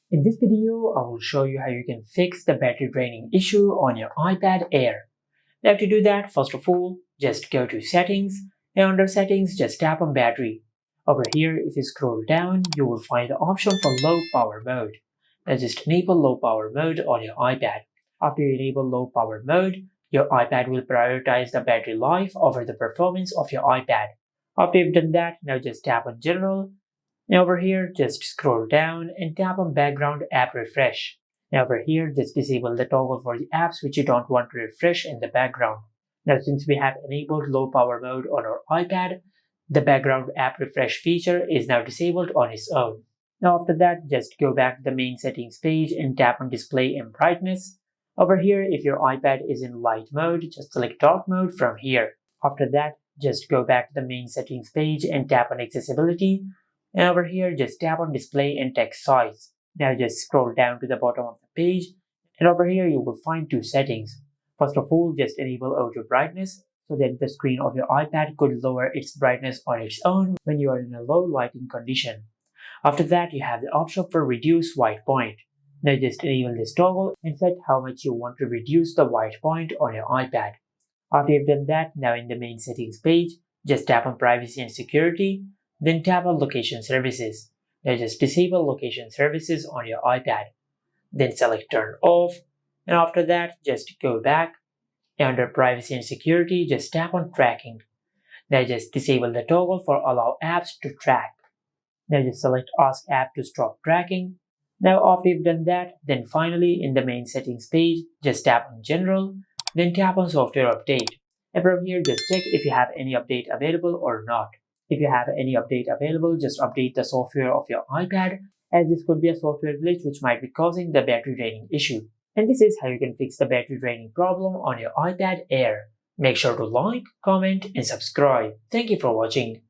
In this video, I will show you how you can fix the battery draining issue on your iPad Air. Now to do that, first of all, just go to Settings, and under Settings, just tap on Battery. Over here, if you scroll down, you will find the option for Low Power Mode. Now just enable Low Power Mode on your iPad. After you enable Low Power Mode, your iPad will prioritize the battery life over the performance of your iPad. After you've done that, now just tap on General. Now over here, just scroll down and tap on Background App Refresh. Now over here, just disable the toggle for the apps which you don't want to refresh in the background. Now since we have enabled low power mode on our iPad, the background app refresh feature is now disabled on its own. Now after that, just go back to the main settings page and tap on display and brightness. Over here, if your iPad is in light mode, just select dark mode from here. After that, just go back to the main settings page and tap on accessibility. And over here, just tap on display and text size. Now just scroll down to the bottom of the page, and over here you will find two settings. First of all, just enable auto brightness so that the screen of your iPad could lower its brightness on its own when you are in a low lighting condition. After that, you have the option for reduce white point. Now just enable this toggle and set how much you want to reduce the white point on your iPad. After you've done that, now in the main settings page, just tap on privacy and security, then tap on location services. Now just disable location services on your iPad. Then select turn off, and after that, just go back. And under privacy and security, just tap on tracking. Now just disable the toggle for allow apps to track. Now just select ask app to stop tracking. Now after you've done that, then finally in the main settings page, just tap on general, then tap on software update. And from here, just check if you have any update available or not. If you have any update available, just update the software of your iPad, as this could be a software glitch which might be causing the battery draining issue. And this is how you can fix the battery draining problem on your iPad Air. Make sure to like, comment, and subscribe. Thank you for watching.